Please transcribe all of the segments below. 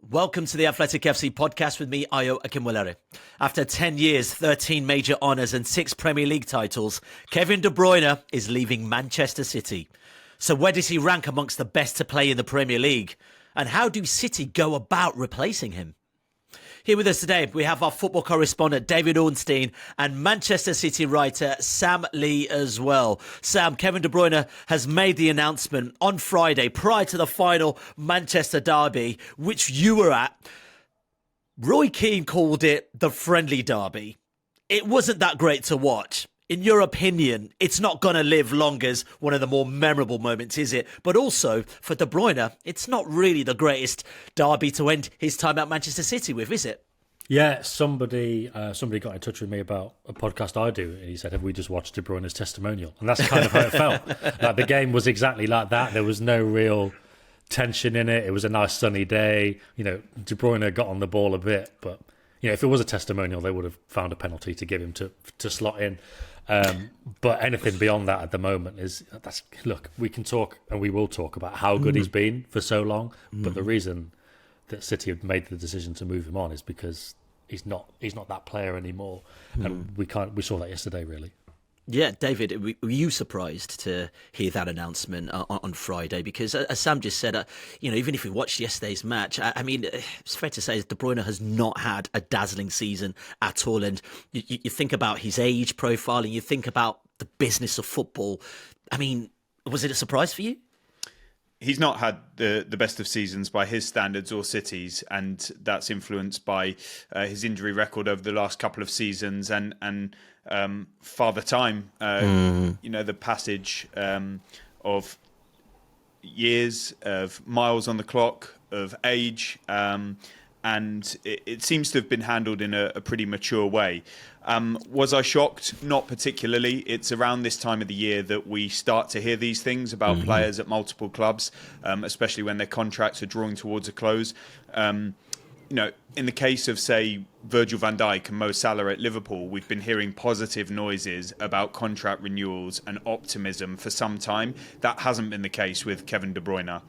Welcome to the Athletic FC podcast with me, Ayo Akinwolere. After 10 years, 13 major honours and 6 Premier League titles, Kevin De Bruyne is leaving Manchester City. So where does he rank amongst the best to play in the Premier League? And how do City go about replacing him? Here with us today, we have our football correspondent, David Ornstein, and Manchester City writer, Sam Lee as well. Sam, Kevin De Bruyne has made the announcement on Friday, prior to the final Manchester derby, which you were at. Roy Keane called it the friendly derby. It wasn't that great to watch. In your opinion, it's not going to live long as one of the more memorable moments, is it? But also, for De Bruyne, it's not really the greatest derby to end his time at Manchester City with, is it? Yeah, somebody got in touch with me about a podcast I do, and he said, have we just watched De Bruyne's testimonial? And that's kind of how it felt. Like, the game was exactly like that. There was no real tension in it. It was a nice sunny day. You know, De Bruyne got on the ball a bit, but you know, if it was a testimonial, they would have found a penalty to give him to slot in. But anything beyond that at the moment look, we can talk and we will talk about how good he's been for so long, but the reason that City have made the decision to move him on is because he's not that player anymore, and we saw that yesterday, really. Yeah, David, were you surprised to hear that announcement on Friday? Because as Sam just said, even if we watched yesterday's match, I mean, it's fair to say De Bruyne has not had a dazzling season at all. And you think about his age profile and you think about the business of football. I mean, was it a surprise for you? He's not had the best of seasons by his standards or City's, and that's influenced by his injury record over the last couple of seasons and Father Time. The passage of years, of miles on the clock, of age, and it seems to have been handled in a pretty mature way. Was I shocked? Not particularly. It's around this time of the year that we start to hear these things about players at multiple clubs, especially when their contracts are drawing towards a close. In the case of, say, Virgil van Dijk and Mo Salah at Liverpool, we've been hearing positive noises about contract renewals and optimism for some time. That hasn't been the case with Kevin De Bruyne.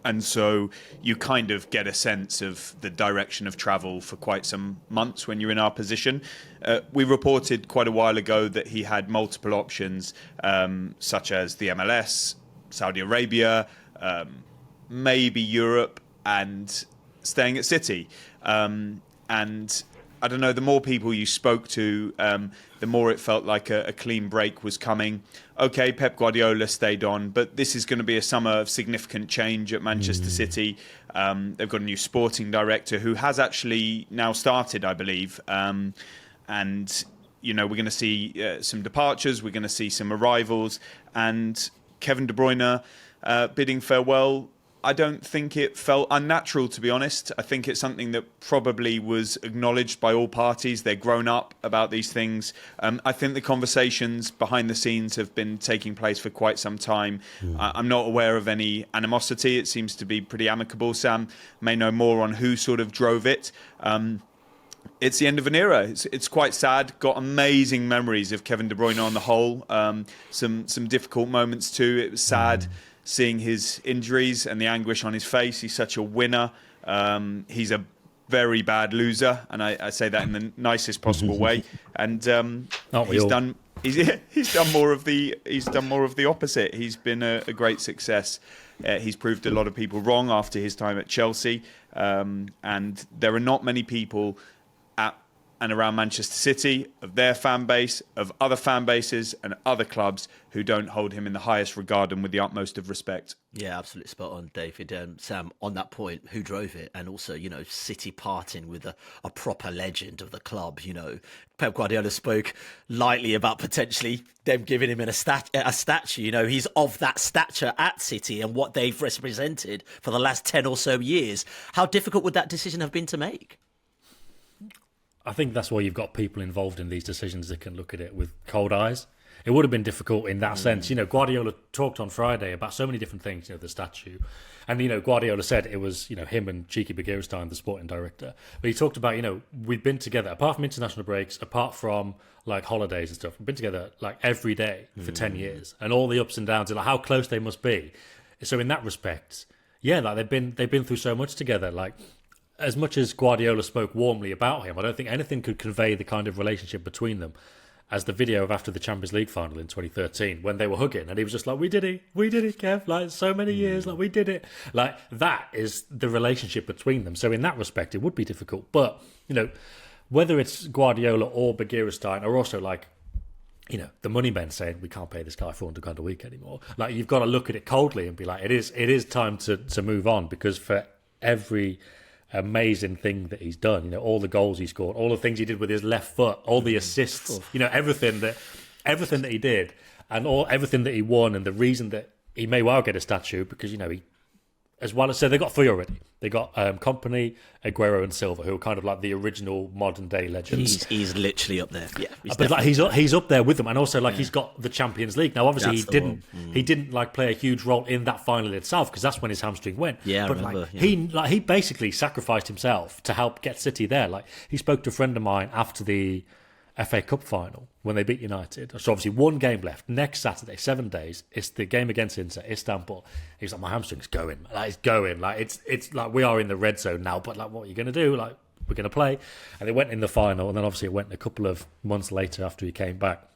And so you kind of get a sense of the direction of travel for quite some months when you're in our position. We reported quite a while ago that he had multiple options, such as the MLS, Saudi Arabia, maybe Europe, and staying at City. And I don't know, the more people you spoke to, the more it felt like a clean break was coming. Okay, Pep Guardiola stayed on, but this is going to be a summer of significant change at Manchester City. They've got a new sporting director who has actually now started, I believe. And, we're going to see some departures, we're going to see some arrivals. And Kevin De Bruyne bidding farewell, I don't think it felt unnatural, to be honest. I think it's something that probably was acknowledged by all parties. They're grown up about these things. I think the conversations behind the scenes have been taking place for quite some time. I'm not aware of any animosity. It seems to be pretty amicable. Sam may know more on who sort of drove it. It's the end of an era. It's quite sad. Got amazing memories of Kevin De Bruyne on the whole. Some difficult moments too. It was sad. Seeing his injuries and the anguish on his face. He's such a winner. He's a very bad loser, and I say that in the nicest possible way. And he's done more of the opposite. He's been a great success. He's proved a lot of people wrong after his time at Chelsea, and there are not many people at and around Manchester City, of their fan base, of other fan bases and other clubs who don't hold him in the highest regard and with the utmost of respect. Yeah, absolutely spot on, David. Sam, on that point, who drove it? And also, City parting with a proper legend of the club. Pep Guardiola spoke lightly about potentially them giving him a statue. He's of that stature at City and what they've represented for the last 10 or so years. How difficult would that decision have been to make? I think that's why you've got people involved in these decisions that can look at it with cold eyes. It would have been difficult in that sense. Guardiola talked on Friday about so many different things, the statue. And, Guardiola said it was, him and Cheeky Begiristain, the sporting director. But he talked about, we've been together, apart from international breaks, apart from, holidays and stuff, we've been together, every day for 10 years. And all the ups and downs and, how close they must be. So in that respect, yeah, they've been through so much together. as much as Guardiola spoke warmly about him, I don't think anything could convey the kind of relationship between them as the video of after the Champions League final in 2013 when they were hugging and he was just like, we did it, Kev, like so many years, like we did it. Like that is the relationship between them. So in that respect, it would be difficult. But, whether it's Guardiola or Begiristain are also like, the money men saying we can't pay this guy £400 a week anymore. Like you've got to look at it coldly and be like, it is time to move on, because for every amazing thing that he's done, all the goals he scored, all the things he did with his left foot, all the assists, everything that he did, and everything that he won, and the reason that he may well get a statue, because he, as well as, so they got three already. They got Kompany, Aguero, and Silva, who are kind of like the original modern day legends. He's literally up there. Yeah, but like he's up there with them, and also like he's got the Champions League now. Obviously, he didn't like play a huge role in that final itself, because that's when his hamstring went. Yeah, but I remember, he basically sacrificed himself to help get City there. Like he spoke to a friend of mine after the FA Cup final when they beat United. So obviously one game left. Next Saturday, 7 days, it's the game against Inter, Istanbul. He's like, my hamstring's going. Like it's going. Like it's like we are in the red zone now. But like, what are you going to do? Like we're going to play. And they went in the final, and then obviously it went a couple of months later after he came back.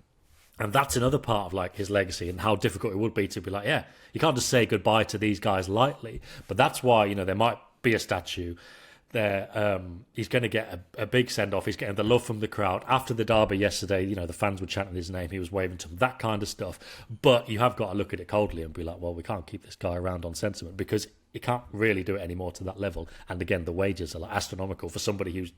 And that's another part of like his legacy and how difficult it would be to be like, yeah, you can't just say goodbye to these guys lightly. But that's why there might be a statue. He's going to get a big send-off. He's getting the love from the crowd. After the derby yesterday, the fans were chanting his name. He was waving to them, that kind of stuff. But you have got to look at it coldly and be like, well, we can't keep this guy around on sentiment, because you can't really do it anymore to that level. And again, the wages are like astronomical for somebody who's,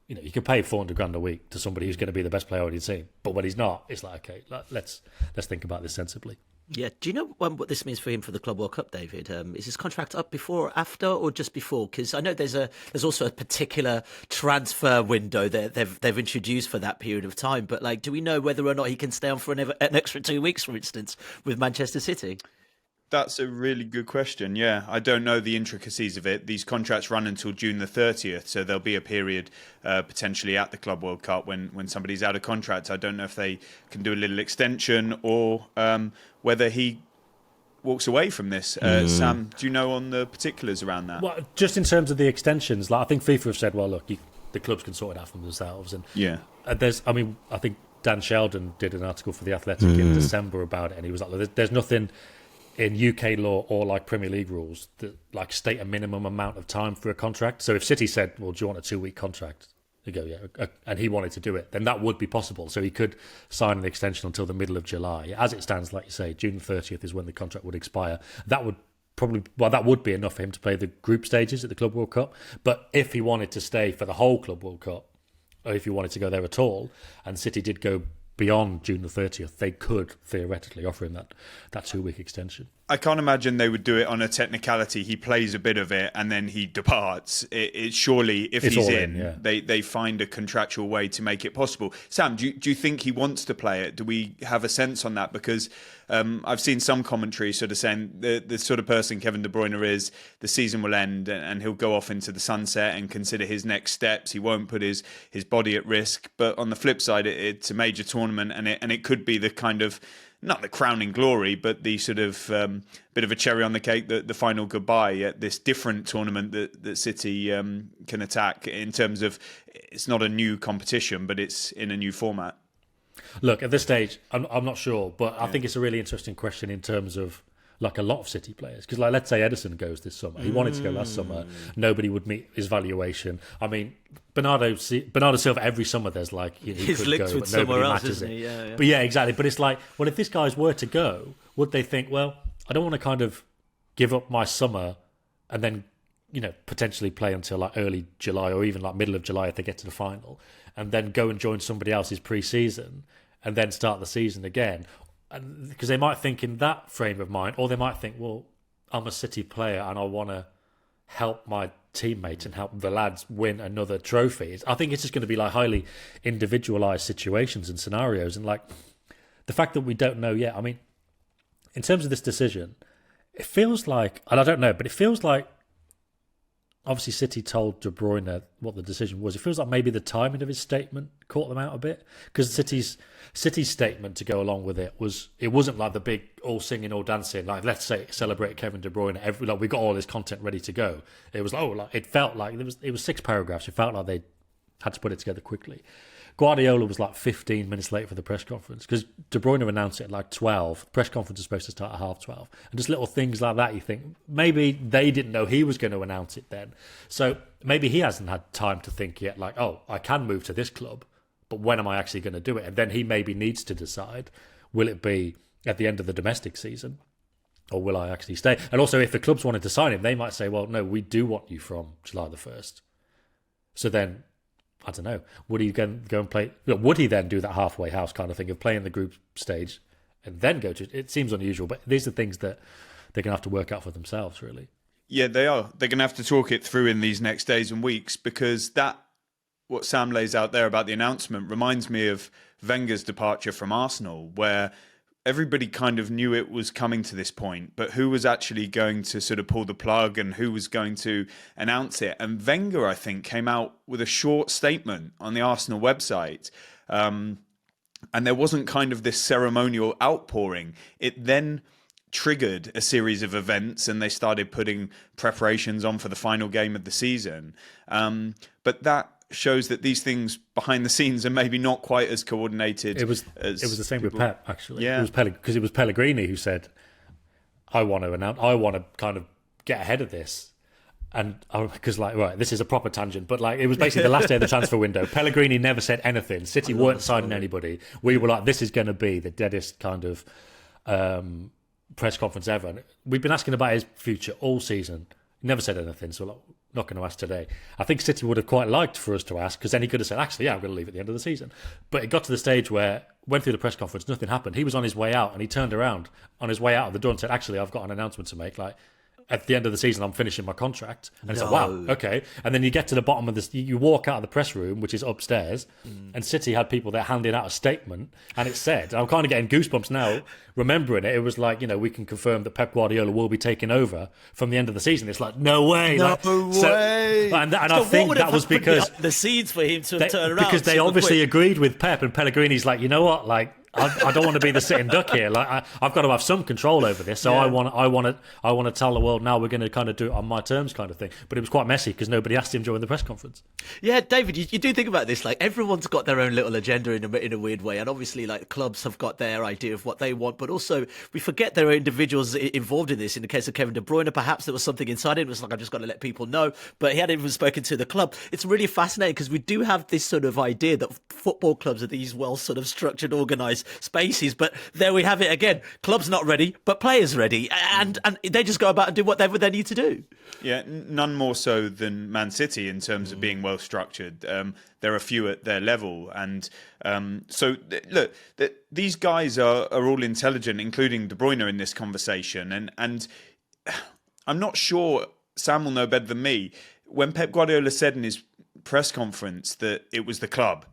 you can pay £400 a week to somebody who's going to be the best player on your team. But when he's not, it's like, okay, let's think about this sensibly. Yeah. Do you know what this means for him for the Club World Cup, David? Is his contract up before, after, or just before? Because I know there's also a particular transfer window that they've introduced for that period of time. But like, do we know whether or not he can stay on for an extra 2 weeks, for instance, with Manchester City? That's a really good question. Yeah, I don't know the intricacies of it. These contracts run until June the 30th, so there'll be a period potentially at the Club World Cup when somebody's out of contract. I don't know if they can do a little extension or whether he walks away from this. Sam, do you know on the particulars around that? Well, just in terms of the extensions, like I think FIFA have said, well, look, the clubs can sort it out for themselves. And yeah, I think Dan Sheldon did an article for The Athletic in December about it, and he was like, there's nothing in UK law or like Premier League rules that like state a minimum amount of time for a contract. So if City said, well, do you want a 2-week contract? They go, yeah, and he wanted to do it, then that would be possible. So he could sign an extension until the middle of July. As it stands, like you say, June 30th is when the contract would expire. That would be enough for him to play the group stages at the Club World Cup. But if he wanted to stay for the whole Club World Cup, or if he wanted to go there at all, and City did go beyond June the 30th, they could theoretically offer him that 2-week extension. I can't imagine they would do it on a technicality. He plays a bit of it and then he departs. It's surely, if he's in, yeah. they find a contractual way to make it possible. Sam, do you think he wants to play it? Do we have a sense on that? Because I've seen some commentary sort of saying the sort of person Kevin De Bruyne is, the season will end and he'll go off into the sunset and consider his next steps. He won't put his body at risk. But on the flip side, it's a major tournament and it could be the kind of, not the crowning glory, but the sort of bit of a cherry on the cake, the final goodbye at this different tournament that City can attack in terms of, it's not a new competition, but it's in a new format. Look, at this stage, I'm not sure, but I think it's a really interesting question in terms of like a lot of City players. Because like, let's say Edison goes this summer. He wanted to go last summer. Nobody would meet his valuation. I mean, Bernardo Silva, every summer there's like, he He's could linked go, with but nobody somewhere else, matches isn't it. he? Yeah. But yeah, exactly. But it's like, well, if this guys were to go, would they think, well, I don't want to kind of give up my summer and then, potentially play until like early July or even like middle of July if they get to the final, and then go and join somebody else's pre-season and then start the season again. And because they might think in that frame of mind, or they might think, well, I'm a City player and I want to help my teammates and help the lads win another trophy. I think it's just going to be like highly individualised situations and scenarios. And like the fact that we don't know yet, I mean, in terms of this decision, it feels like, and I don't know, but it feels like obviously City told De Bruyne what the decision was. It feels like maybe the timing of his statement caught them out a bit, because City's statement to go along with it wasn't like the big all singing, all dancing, like let's say celebrate Kevin De Bruyne. Like we got all his content ready to go. It was it felt like it was 6 paragraphs. It felt like they had to put it together quickly. Guardiola was like 15 minutes late for the press conference because De Bruyne announced it at like 12. The press conference is supposed to start at 12:30. And just little things like that, you think maybe they didn't know he was going to announce it then. So maybe he hasn't had time to think yet, like, oh, I can move to this club, but when am I actually going to do it? And then he maybe needs to decide, will it be at the end of the domestic season or will I actually stay? And also, if the clubs wanted to sign him, they might say, well, no, we do want you from July the 1st. So then, I don't know, would he go and play? Would he then do that halfway house kind of thing of playing the group stage and then go to? It seems unusual, but these are things that they're going to have to work out for themselves, really. Yeah, they are. They're going to have to talk it through in these next days and weeks, because what Sam lays out there about the announcement reminds me of Wenger's departure from Arsenal, where everybody kind of knew it was coming to this point, but who was actually going to sort of pull the plug and who was going to announce it? And Wenger, I think, came out with a short statement on the Arsenal website. And there wasn't kind of this ceremonial outpouring. It then triggered a series of events and they started putting preparations on for the final game of the season. But that shows that these things behind the scenes are maybe not quite as coordinated. It was the same with Pep, actually. Yeah. It was Pellegrini who said, I want to kind of get ahead of this. And because this is a proper tangent, but like it was basically the last day of the transfer window. Pellegrini never said anything. City weren't signing anybody. We were like, this is going to be the deadest kind of press conference ever. And we've been asking about his future all season. He never said anything, so not going to ask today. I think City would have quite liked for us to ask, because then he could have said, actually, yeah, I'm going to leave at the end of the season. But it got to the stage where, went through the press conference, nothing happened. He was on his way out, and he turned around on his way out of the door and said, actually, I've got an announcement to make. Like, at the end of the season, I'm finishing my contract. And it's like, wow, okay. And then you get to the bottom of this, you walk out of the press room, which is upstairs, and City had people there handing out a statement, and it said, I'm kind of getting goosebumps now, remembering it. It was like, we can confirm that Pep Guardiola will be taking over from the end of the season. It's like, no way. No way. And I think that was because the seeds for him to turn around. Because they obviously agreed with Pep, and Pellegrini's like, you know what, like, I don't want to be the sitting duck here. Like I've got to have some control over this. So I want to tell the world now we're going to kind of do it on my terms, kind of thing. But it was quite messy because nobody asked him during the press conference. Yeah, David, you do think about this. Like everyone's got their own little agenda in a weird way, and obviously, like clubs have got their idea of what they want. But also, we forget there are individuals involved in this. In the case of Kevin De Bruyne, perhaps there was something inside him. It was like, I've just got to let people know. But he hadn't even spoken to the club. It's really fascinating because we do have this sort of idea that football clubs are these well sort of structured, organised spaces. But there we have it again. Clubs not ready, but players ready. And they just go about and do whatever they need to do. Yeah, none more so than Man City in terms of being well structured. There are few at their level. And look, these guys are all intelligent, including De Bruyne in this conversation. And I'm not sure, Sam will know better than me, when Pep Guardiola said in his press conference that it was the club,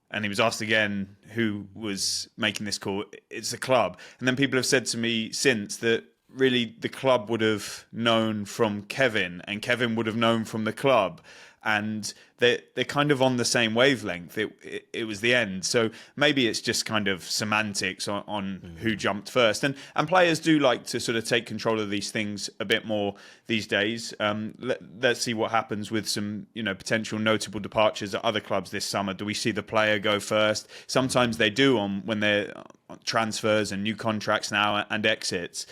and he was asked again who was making this call, it's the club. And then people have said to me since that really the club would have known from Kevin and Kevin would have known from the club. And they're kind of on the same wavelength. It was the end. So maybe it's just kind of semantics on who jumped first. And players do like to sort of take control of these things a bit more these days. Let's see what happens with some potential notable departures at other clubs this summer. Do we see the player go first? Sometimes they do when they're transfers and new contracts now and exits.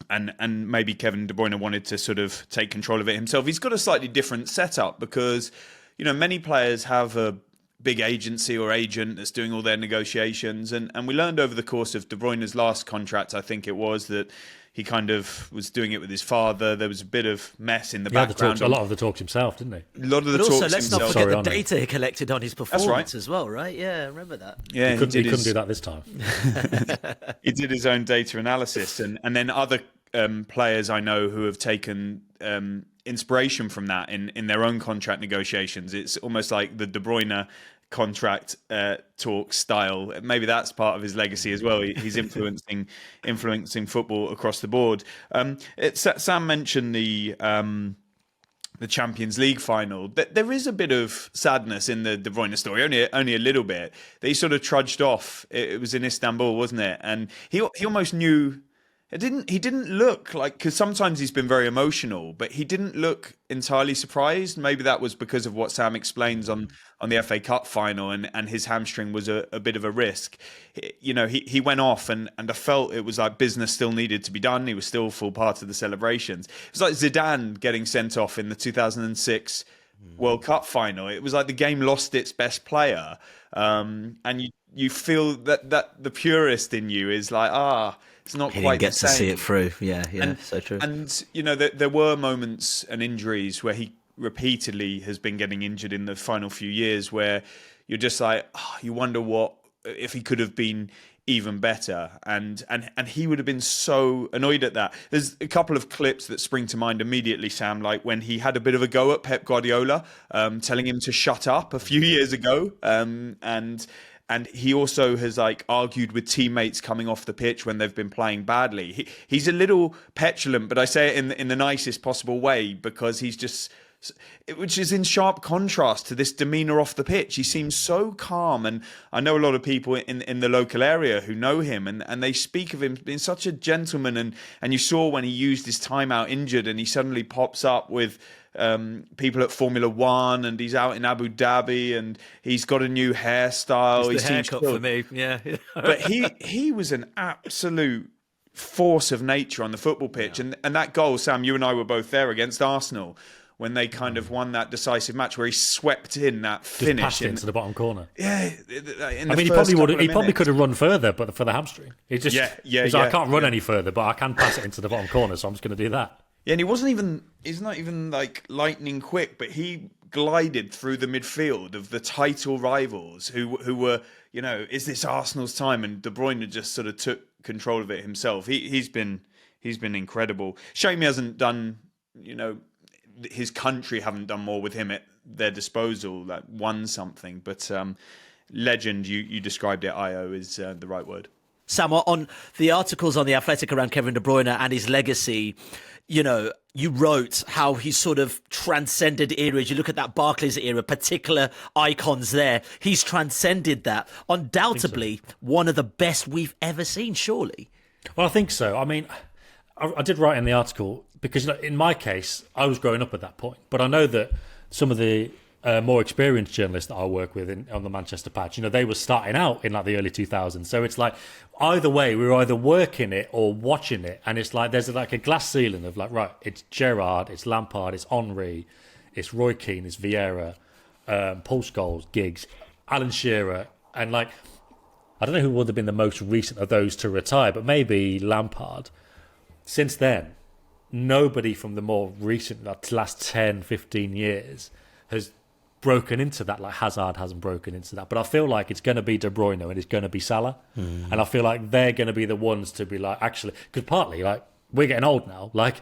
And maybe Kevin De Bruyne wanted to sort of take control of it himself. He's got a slightly different setup because, many players have a big agency or agent that's doing all their negotiations. And we learned over the course of De Bruyne's last contract, I think it was, that he kind of was doing it with his father. There was a bit of mess in the background. A lot of the talks himself, didn't he? A lot of the talks also, let's not himself. forget the data he collected on his performance as well, right? Yeah, remember that. Yeah, he couldn't do that this time. He did his own data analysis, and then other players I know who have taken inspiration from that in their own contract negotiations. It's almost like the De Bruyne contract talk style. Maybe that's part of his legacy as well. He's influencing football across the board. Sam mentioned the the Champions League final. There is a bit of sadness in the De Bruyne story, only a little bit. They sort of trudged off. It was in Istanbul, wasn't it? And he almost knew. He didn't look like, because sometimes he's been very emotional, but he didn't look entirely surprised. Maybe that was because of what Sam explains on the FA Cup final, and his hamstring was a bit of a risk. He went off, and I felt it was like business still needed to be done. He was still full part of the celebrations. It was like Zidane getting sent off in the 2006 World Cup final. It was like the game lost its best player, and you feel that the purist in you is like, it's not He quite didn't get the to same. see it through. Yeah, so true. And there were moments and injuries where he repeatedly has been getting injured in the final few years, where you're just like, you wonder what if he could have been even better, and he would have been so annoyed at that. There's a couple of clips that spring to mind immediately, Sam, like when he had a bit of a go at Pep Guardiola, telling him to shut up a few years ago, and he also has like argued with teammates coming off the pitch when they've been playing badly. He's a little petulant, but I say it in the nicest possible way, because he's just, which is in sharp contrast to this demeanour off the pitch. He seems so calm, and I know a lot of people in the local area who know him, and they speak of him being such a gentleman. And you saw when he used his time out injured, and he suddenly pops up with people at Formula One, and he's out in Abu Dhabi, and he's got a new hairstyle. It's the haircut for me, yeah. But he was an absolute force of nature on the football pitch, and that goal, Sam, you and I were both there against Arsenal, when they kind of won that decisive match, where he swept in that finish, passed it into the bottom corner. Yeah, he probably could have run further, but for the hamstring, he just I can't run any further, but I can pass it into the bottom corner, so I'm just going to do that. Yeah, and he's not even like lightning quick, but he glided through the midfield of the title rivals who were, is this Arsenal's time? And De Bruyne just sort of took control of it himself. He's been incredible. Shame he hasn't done, his country haven't done more with him at their disposal, like won something. But legend, you described it, Ayo, is the right word. Sam, on the articles on The Athletic around Kevin De Bruyne and his legacy, you wrote how he sort of transcended eras. You look at that Barclays era, particular icons there. He's transcended that. Undoubtedly, one of the best we've ever seen, surely. Well, I think so. I mean, I did write in the article, because in my case, I was growing up at that point. But I know that some of the more experienced journalists that I work with on the Manchester patch, they were starting out in like the early 2000s. So it's like, either way, we were either working it or watching it. And it's like, there's like a glass ceiling of like, right, it's Gerrard, it's Lampard, it's Henry, it's Roy Keane, it's Vieira, Paul Scholes, Giggs, Alan Shearer. And like, I don't know who would have been the most recent of those to retire, but maybe Lampard. Since then, nobody from the more recent, like last 10, 15 years has broken into that, like Hazard hasn't broken into that. But I feel like it's going to be De Bruyne and it's going to be Salah. And I feel like they're going to be the ones to be like, actually, because partly, like, we're getting old now. Like,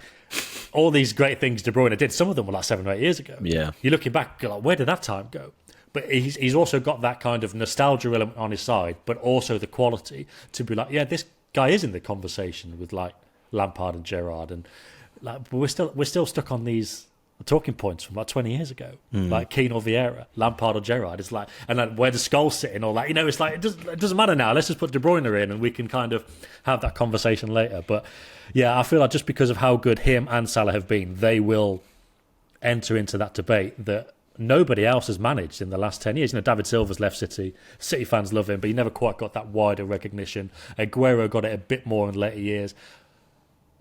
all these great things De Bruyne did, some of them were like 7 or 8 years ago. Yeah. You're looking back, you're like, where did that time go? But he's also got that kind of nostalgia element on his side, but also the quality to be like, yeah, this guy is in the conversation with like Lampard and Gerrard, and like, but we're still stuck on these talking points from about 20 years ago, like Keane or Vieira, Lampard or Gerrard. It's like, and then where does Scholes sit and all that? It's like it doesn't matter now. Let's just put De Bruyne in, and we can kind of have that conversation later. But yeah, I feel like just because of how good him and Salah have been, they will enter into that debate that nobody else has managed in the last 10 years. David Silva's left City. City fans love him, but he never quite got that wider recognition. Aguero got it a bit more in later years.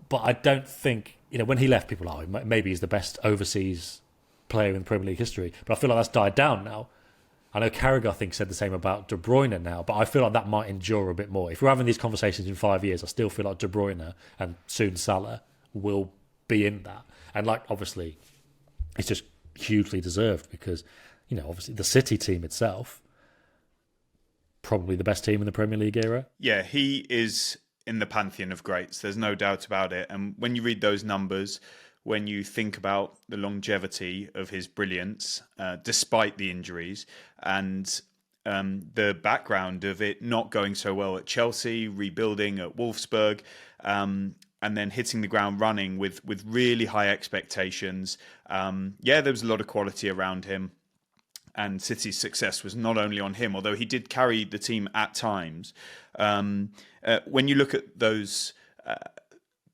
But I don't think, when he left, people are maybe he's the best overseas player in Premier League history. But I feel like that's died down now. I know Carragher, I think, said the same about De Bruyne now, but I feel like that might endure a bit more. If we're having these conversations in 5 years, I still feel like De Bruyne and soon Salah will be in that. And like, obviously, it's just hugely deserved because, obviously the City team itself, probably the best team in the Premier League era. Yeah, he is in the pantheon of greats. There's no doubt about it. And when you read those numbers, when you think about the longevity of his brilliance, despite the injuries, and the background of it not going so well at Chelsea, rebuilding at Wolfsburg, and then hitting the ground running with really high expectations. There was a lot of quality around him. And City's success was not only on him, although he did carry the team at times. When you look at those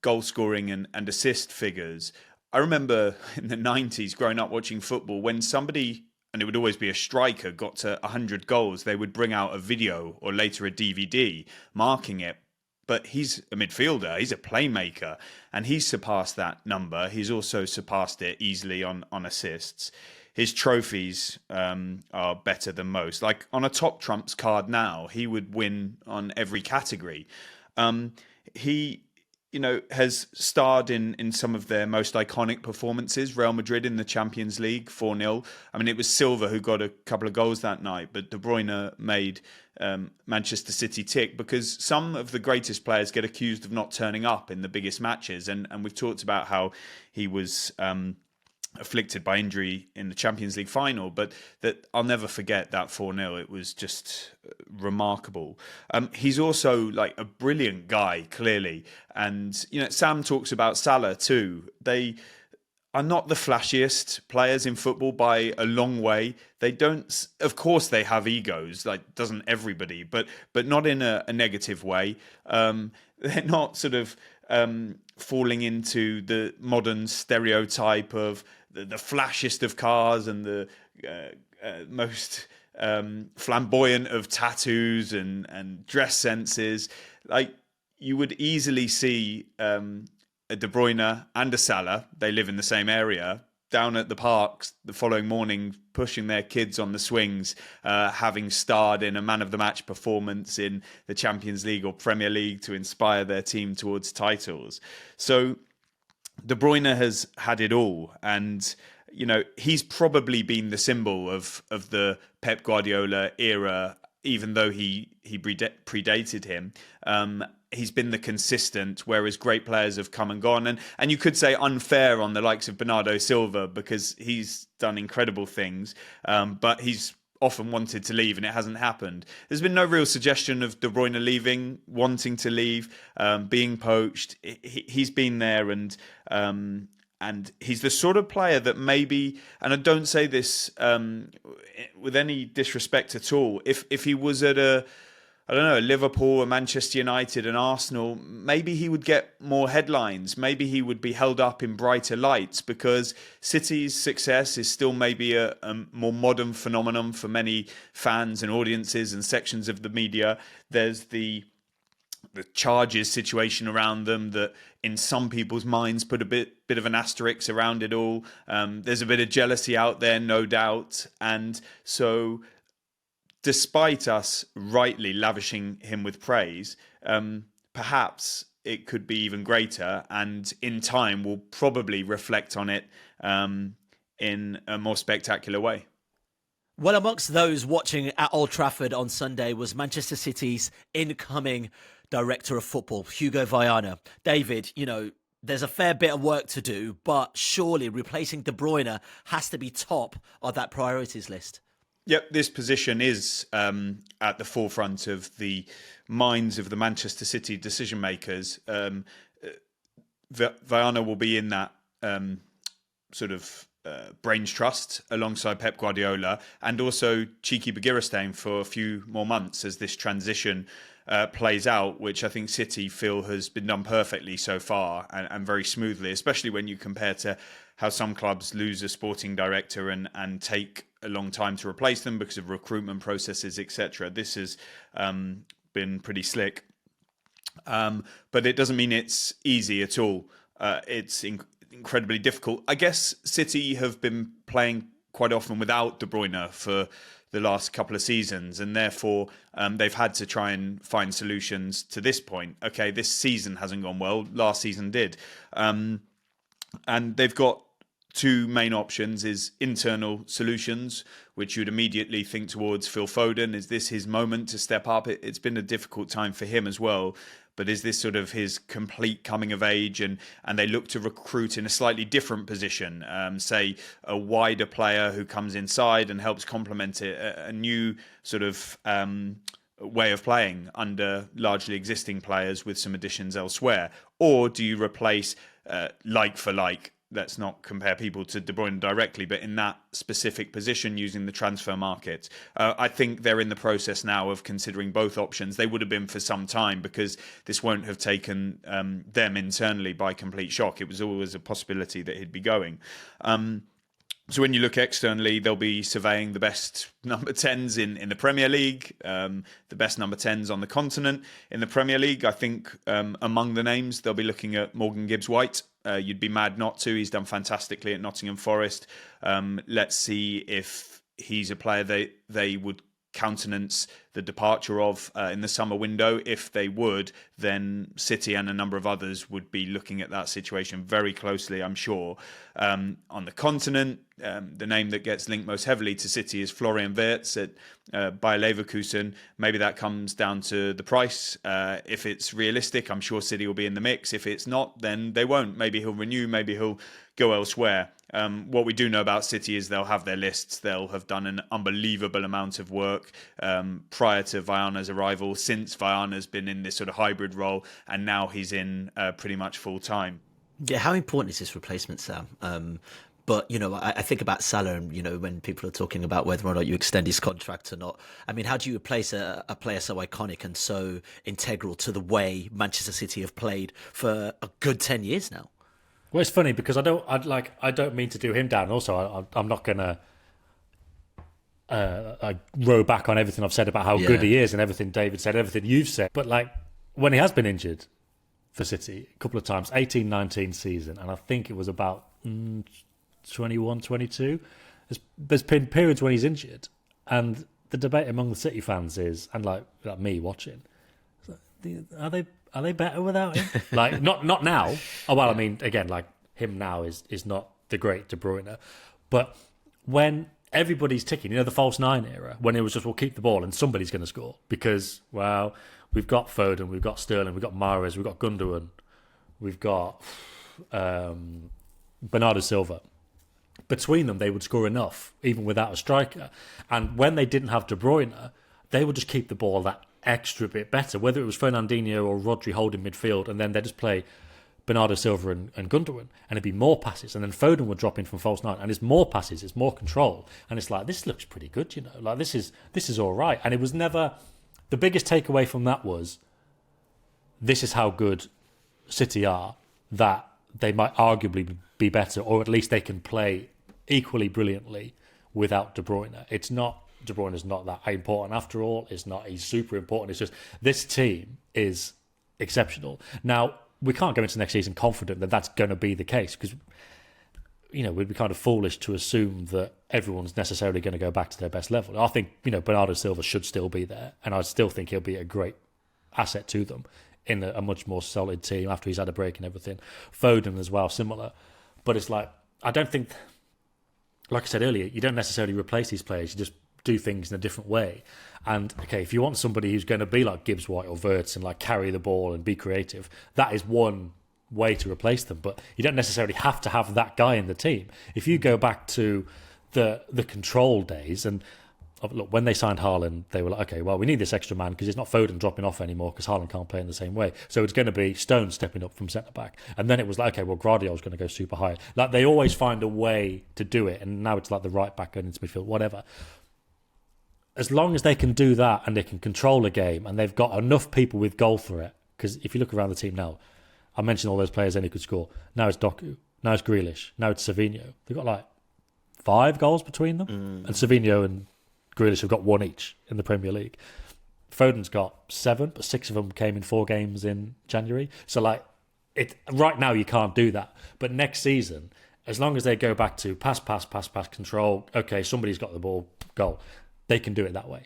goal scoring and assist figures, I remember in the 90s growing up watching football, when somebody, and it would always be a striker, got to 100 goals, they would bring out a video or later a DVD marking it. But he's a midfielder, he's a playmaker, and he's surpassed that number. He's also surpassed it easily on assists. His trophies are better than most. Like on a top trumps card now, he would win on every category. He, has starred in some of their most iconic performances. Real Madrid in the Champions League, 4-0. I mean, it was Silva who got a couple of goals that night, but De Bruyne made Manchester City tick, because some of the greatest players get accused of not turning up in the biggest matches. And we've talked about how he was afflicted by injury in the Champions League final, but that I'll never forget that 4-0. It was just remarkable. He's also like a brilliant guy, clearly. And, Sam talks about Salah too. They are not the flashiest players in football by a long way. They don't, of course they have egos, like doesn't everybody, but not in a negative way. They're not sort of falling into the modern stereotype of the flashiest of cars and the most flamboyant of tattoos and dress senses. Like, you would easily see a De Bruyne and a Salah, they live in the same area, down at the parks the following morning, pushing their kids on the swings, having starred in a man of the match performance in the Champions League or Premier League to inspire their team towards titles. So De Bruyne has had it all, and he's probably been the symbol of the Pep Guardiola era, even though he predated him. He's been the consistent, whereas great players have come and gone. And you could say unfair on the likes of Bernardo Silva, because he's done incredible things, but he's often wanted to leave and it hasn't happened. There's been no real suggestion of De Bruyne leaving, wanting to leave, being poached. He's been there, and he's the sort of player that maybe, and I don't say this with any disrespect at all, if he was at a Liverpool, a Manchester United, an Arsenal, maybe he would get more headlines. Maybe he would be held up in brighter lights, because City's success is still maybe a more modern phenomenon for many fans and audiences and sections of the media. There's the charges situation around them that in some people's minds put a bit of an asterisk around it all. There's a bit of jealousy out there, no doubt. And so, despite us rightly lavishing him with praise, perhaps it could be even greater, and in time we'll probably reflect on it in a more spectacular way. Well, amongst those watching at Old Trafford on Sunday was Manchester City's incoming director of football, Hugo Viana. David, there's a fair bit of work to do, but surely replacing De Bruyne has to be top of that priorities list. Yep, this position is at the forefront of the minds of the Manchester City decision makers. Viana will be in that sort of brains trust alongside Pep Guardiola, and also Cheeky Begiristain for a few more months as this transition plays out, which I think City feel has been done perfectly so far and very smoothly, especially when you compare to how some clubs lose a sporting director and take a long time to replace them because of recruitment processes, etc. This has been pretty slick. But it doesn't mean it's easy at all. It's incredibly difficult. I guess City have been playing quite often without De Bruyne for the last couple of seasons, and therefore they've had to try and find solutions to this point. Okay, this season hasn't gone well. Last season did. And they've got two main options: is internal solutions, which you'd immediately think towards Phil Foden. Is this his moment to step up? It's been a difficult time for him as well. But is this sort of his complete coming of age, and they look to recruit in a slightly different position, say a wider player who comes inside and helps complement it, a new sort of way of playing under largely existing players with some additions elsewhere? Or do you replace like for like? Let's not compare people to De Bruyne directly, but in that specific position using the transfer market. I think they're in the process now of considering both options. They would have been for some time, because this won't have taken them internally by complete shock. It was always a possibility that he'd be going. So when you look externally, they'll be surveying the best number 10s in the Premier League, the best number 10s on the continent. In the Premier League, I think among the names, they'll be looking at Morgan Gibbs-White. You'd be mad not to. He's done fantastically at Nottingham Forest. Let's see if he's a player they would countenance the departure of in the summer window. If they would, then City and a number of others would be looking at that situation very closely, I'm sure. On the continent, the name that gets linked most heavily to City is Florian Wirtz at Bayer Leverkusen. Maybe that comes down to the price. If it's realistic, I'm sure City will be in the mix. If it's not, then they won't. Maybe he'll renew, maybe he'll go elsewhere. What we do know about City is they'll have their lists. They'll have done an unbelievable amount of work prior to Viana's arrival, since Viana's been in this sort of hybrid role, and now he's in pretty much full time. Yeah, how important is this replacement, Sam? But, you know, I think about Salah, and, you know, when people are talking about whether or not you extend his contract or not. I mean, how do you replace a player so iconic and so integral to the way Manchester City have played for a good 10 years now? Well, it's funny because I don't mean to do him down. Also, I'm not gonna row back on everything I've said about how good he is and everything David said, everything you've said. But like, when he has been injured for City a couple of times, 18-19 season, and I think it was about 21-22. There's been periods when he's injured, and the debate among the City fans is, and like me watching, are they better without him? Like, not now. Oh well, I mean, again, like, him now is not the great De Bruyne, but when everybody's ticking, you know, the false nine era, when it was just, we'll keep the ball and somebody's going to score because, well, we've got Foden, we've got Sterling, we've got Mahrez, we've got Gundogan, we've got Bernardo Silva. Between them, they would score enough, even without a striker. And when they didn't have De Bruyne, they would just keep the ball that extra bit better, whether it was Fernandinho or Rodri holding midfield, and then they just play Bernardo Silva and Gundogan, and it'd be more passes, and then Foden would drop in from false nine, and it's more passes, it's more control, and it's like, this looks pretty good, you know, like this is all right. And it was never, the biggest takeaway from that was, this is how good City are, that they might arguably be better, or at least they can play equally brilliantly without De Bruyne. It's not, De Bruyne is not that important after all. It's not, he's super important. It's just, this team is exceptional. Now, we can't go into next season confident that that's going to be the case, because, you know, we'd be kind of foolish to assume that everyone's necessarily going to go back to their best level. I think, you know, Bernardo Silva should still be there, and I still think he'll be a great asset to them in a much more solid team after he's had a break and everything. Foden as well, similar. But it's like, I don't think, like I said earlier, you don't necessarily replace these players, you just do things in a different way. And okay, if you want somebody who's going to be like Gibbs White or Wirtz and like carry the ball and be creative, that is one way to replace them. But you don't necessarily have to have that guy in the team. If you go back to the control days, and look, when they signed Haaland, they were like, okay, well, we need this extra man because it's not Foden dropping off anymore because Haaland can't play in the same way. So it's going to be Stones stepping up from centre-back. And then it was like, okay, well, Guardiola's going to go super high. Like, they always find a way to do it, and now it's like the right-back going into midfield, whatever. As long as they can do that and they can control a game and they've got enough people with goal threat, because if you look around the team now, I mentioned all those players any could score. Now it's Doku, now it's Grealish, now it's Savinho. They've got like 5 goals between them. And Savinho and Grealish have got 1 each in the Premier League. Foden's got 7, but 6 of them came in 4 games in January. So like, right now you can't do that. But next season, as long as they go back to pass, control, okay, somebody's got the ball, goal, they can do it that way.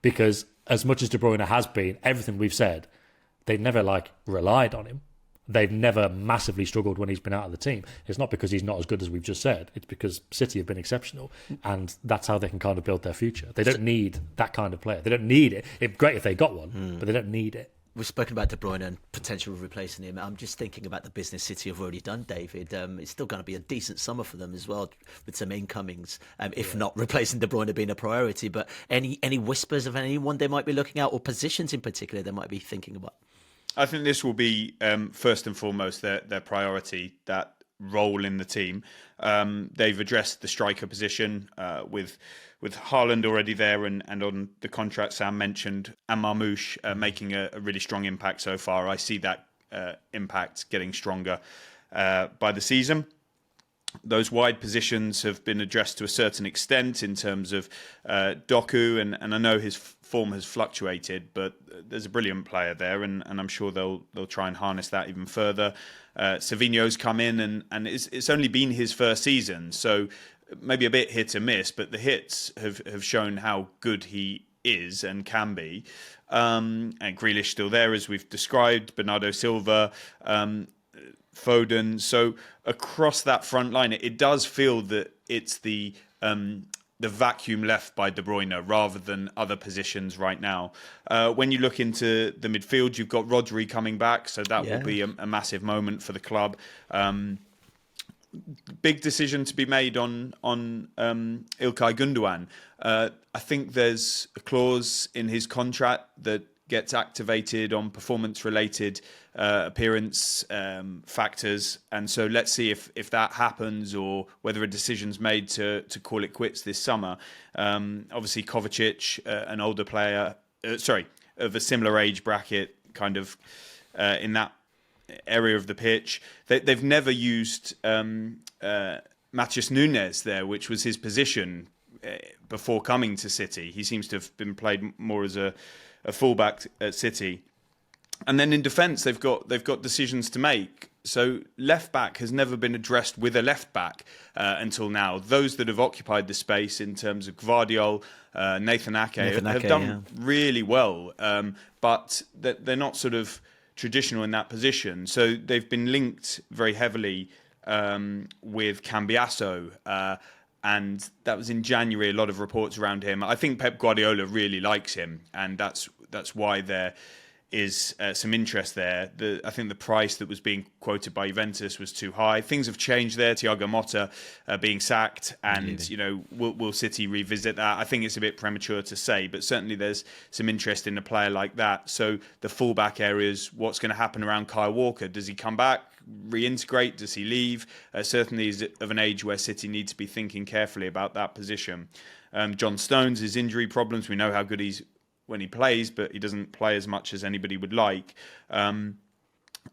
Because as much as De Bruyne has been, everything we've said, they've never like relied on him. They've never massively struggled when he's been out of the team. It's not because he's not as good as we've just said. It's because City have been exceptional, and that's how they can kind of build their future. They don't need that kind of player. They don't need it. It'd be great if they got one, but they don't need it. we've spoken about De Bruyne and potential replacing him. I'm just thinking about the business City have already done, David. It's still going to be a decent summer for them as well, with some incomings, if not replacing De Bruyne being a priority. But any whispers of anyone they might be looking at, or positions in particular they might be thinking about? I think this will be first and foremost their priority, that role in the team. They've addressed the striker position with Haaland already there and on the contract Sam mentioned, and Marmoush making a really strong impact so far. I see that impact getting stronger by the season. Those wide positions have been addressed to a certain extent in terms of Doku, and I know his form has fluctuated, but there's a brilliant player there, and I'm sure they'll try and harness that even further. Savinho's come in, and it's only been his first season, so maybe a bit hit or miss, but the hits have shown how good he is and can be. And Grealish still there, as we've described, Bernardo Silva, Foden. So across that front line, it does feel that it's the vacuum left by De Bruyne rather than other positions right now. When you look into the midfield, you've got Rodri coming back, so that will be a massive moment for the club. Big decision to be made on Ilkay Gundogan. I think there's a clause in his contract that gets activated on performance-related appearance factors, and so let's see if that happens, or whether a decision's made to call it quits this summer. Obviously, Kovacic, an older player, of a similar age bracket, kind of in that area of the pitch. They've never used Matheus Nunes there, which was his position before coming to City. He seems to have been played more as a fullback at City. And then in defence, they've got decisions to make. So left back has never been addressed with a left back until now. Those that have occupied the space in terms of Gvardiol, Nathan Ake have done really well, but they're not sort of traditional in that position. So they've been linked very heavily with Cambiasso, and that was in January. A lot of reports around him. I think Pep Guardiola really likes him, and that's why there is some interest there. I think the price that was being quoted by Juventus was too high. Things have changed there. Thiago Motta being sacked, and will City revisit that? I think it's a bit premature to say, but certainly there's some interest in a player like that. So the fullback areas, what's going to happen around Kyle Walker? Does he come back, reintegrate? Does he leave? Certainly is of an age where City need to be thinking carefully about that position. John Stones, his injury problems, we know how good he's when he plays, but he doesn't play as much as anybody would like.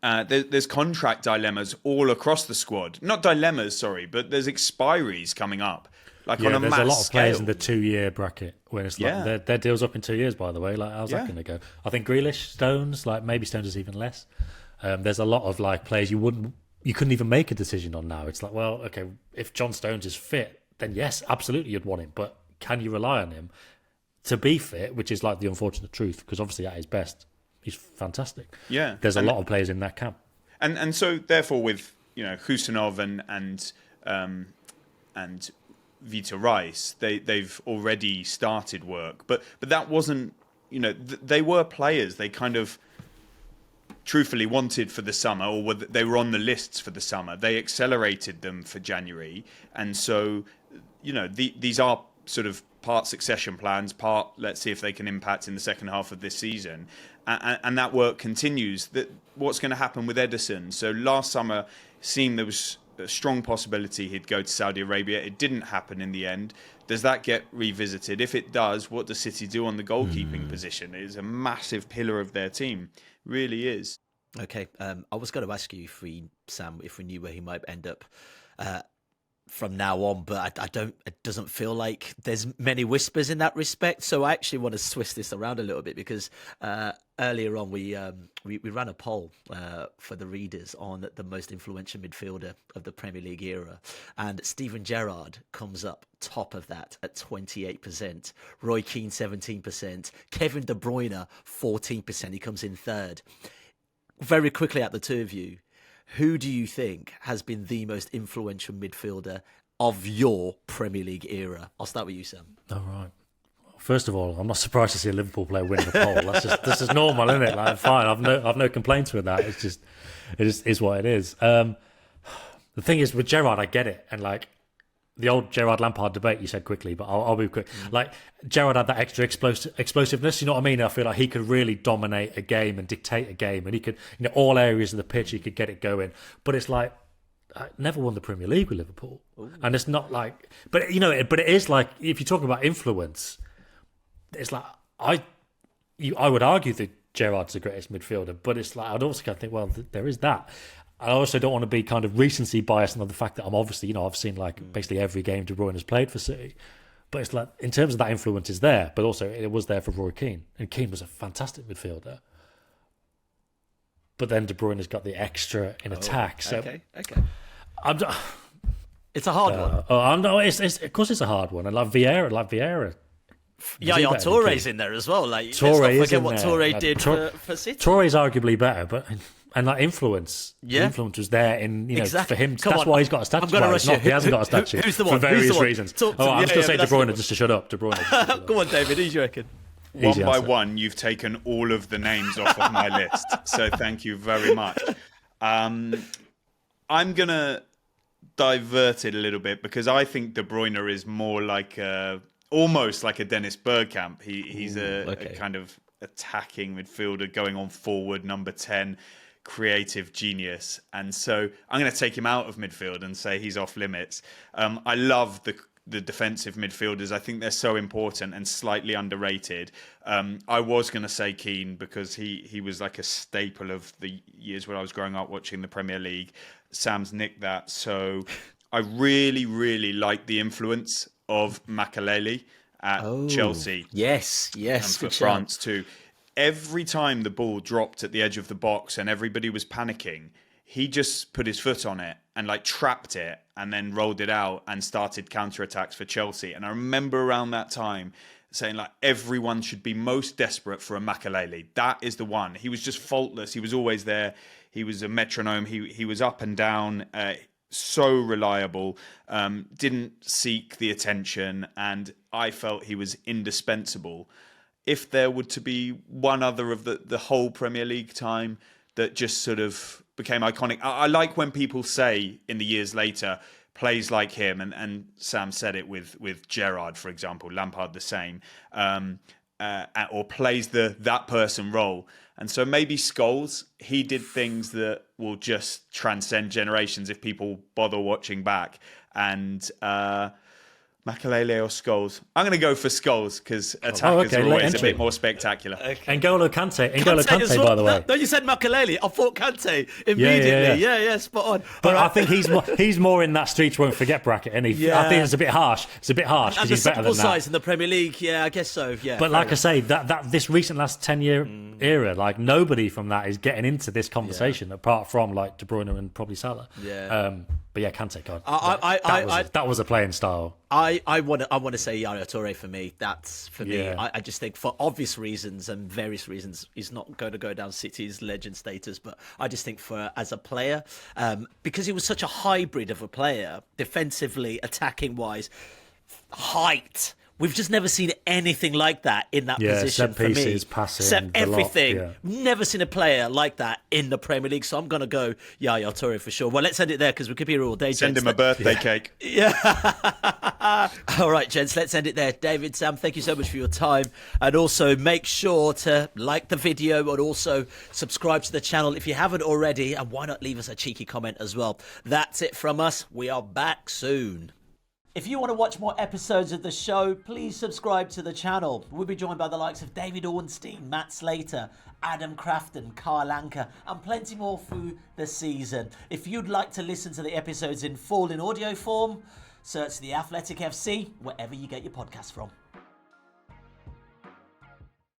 There's contract dilemmas all across the squad. Not dilemmas, sorry, but there's expiries coming up. On a there's mass a lot of players scale. in the 2-year bracket when it's like their deal's up in 2 years, by the way. Like, how's that going to go? I think Grealish, Stones, maybe Stones is even less. There's a lot of players you couldn't even make a decision on now. It's like, well, okay, if John Stones is fit, then yes, absolutely you'd want him, but can you rely on him to be fit, which is the unfortunate truth, because obviously at his best, he's fantastic. Yeah. There's a lot of players in that camp. And so therefore with, Husanov and Vitor Rice, they've already started work. But that wasn't, they were players they kind of truthfully wanted for the summer, or they were on the lists for the summer. They accelerated them for January. And so, these are sort of part succession plans, part let's see if they can impact in the second half of this season, and that work continues. What's going to happen with Ederson? So last summer seemed there was a strong possibility he'd go to Saudi Arabia. It didn't happen in the end. Does that get revisited? If it does, what does City do on the goalkeeping position? It is a massive pillar of their team, really is. Okay, I was going to ask you if we knew where he might end up from now on, but I don't. It doesn't feel like there's many whispers in that respect. So I actually want to twist this around a little bit, because earlier on we ran a poll for the readers on the most influential midfielder of the Premier League era, and Steven Gerrard comes up top of that at 28%. Roy Keane 17%. Kevin De Bruyne 14%. He comes in third. Very quickly at the two of you, who do you think has been the most influential midfielder of your Premier League era? I'll start with you, Sam. All right. First of all, I'm not surprised to see a Liverpool player win the poll. That's just normal, isn't it? Like, fine, I've no complaints with that. It is what it is. The thing is, with Gerrard, I get it, and like the old Gerrard Lampard debate, you said quickly, but I'll be quick. Like Gerrard had that extra explosiveness. You know what I mean? I feel like he could really dominate a game and dictate a game, and he could, all areas of the pitch, he could get it going. But it's like, I never won the Premier League with Liverpool. Ooh. And it's not like, but it is like, if you're talking about influence, it's like, I would argue that Gerrard's the greatest midfielder, but it's like, I'd also kind of think, well, there is that. I also don't want to be kind of recency biased on the fact that I'm obviously, I've seen like basically every game De Bruyne has played for City. But it's like, in terms of that influence is there, but also it was there for Roy Keane. And Keane was a fantastic midfielder. But then De Bruyne has got the extra in attack. So okay. It's a hard one. Of course it's a hard one. And like Vieira. Yaya Touré's in there as well. Like, Toure, let's not forget what Toure did for City. Touré's arguably better, but and like influence, the influence was there in exactly. for him. That's why he's got a statue. He hasn't got a statue for various reasons. I'm just going to say De Bruyne just to shut up. De Bruyne. Come on, David. Who do you reckon? One by one, you've taken all of the names off of my list. So thank you very much. I'm going to divert it a little bit because I think De Bruyne is more like almost like a Dennis Bergkamp. He's a kind of attacking midfielder going on forward, number 10, creative genius. And so I'm going to take him out of midfield and say he's off limits. I love the defensive midfielders. I think they're so important and slightly underrated. I was going to say Keane because he was like a staple of the years when I was growing up watching the Premier League. Sam's nicked that. So I really, really like the influence of Makelele at Chelsea. Yes. And for France too. Every time the ball dropped at the edge of the box and everybody was panicking, he just put his foot on it and like trapped it and then rolled it out and started counterattacks for Chelsea. And I remember around that time saying like everyone should be most desperate for a Makelele. That is the one. He was just faultless. He was always there. He was a metronome. He was up and down, so reliable, didn't seek the attention, and I felt he was indispensable. If there were to be one other of the whole Premier League time that just sort of became iconic. I like when people say in the years later, plays like him, and Sam said it with Gerrard, for example, Lampard the same, or plays that person role. And so maybe Scholes, he did things that will just transcend generations if people bother watching back. And Makelele or Scholes? I'm going to go for Scholes because attackers are always a bit more spectacular. Okay. N'Golo Kante, by the way. No, you said Makelele. I thought Kante immediately. Yeah, spot on. But I think he's more in that streets won't forget bracket, and I think it's a bit harsh. It's a bit harsh because he's better than that. Size in the Premier League, I guess so. Yeah. But like I say, that this recent last 10-year era, like nobody from that is getting into this conversation apart from like De Bruyne and probably Salah. Yeah. But yeah, Kante, God, that was a playing style. I want to say Yaya Toure for me. That's for me. I just think for obvious reasons and various reasons, he's not going to go down City's legend status. But I just think as a player, because he was such a hybrid of a player, defensively, attacking wise, height. We've just never seen anything like that in that position set pieces, for me. Passing, everything. Never seen a player like that in the Premier League. So I'm going to go Yaya Toure for sure. Well, let's end it there because we could be here all day. Send him a birthday cake. Yeah. All right, gents, let's end it there. David, Sam, thank you so much for your time. And also make sure to like the video and also subscribe to the channel if you haven't already. And why not leave us a cheeky comment as well. That's it from us. We are back soon. If you want to watch more episodes of the show, please subscribe to the channel. We'll be joined by the likes of David Ornstein, Matt Slater, Adam Crafton, Carl Anker, and plenty more through the season. If you'd like to listen to the episodes in full in audio form, search The Athletic FC wherever you get your podcasts from.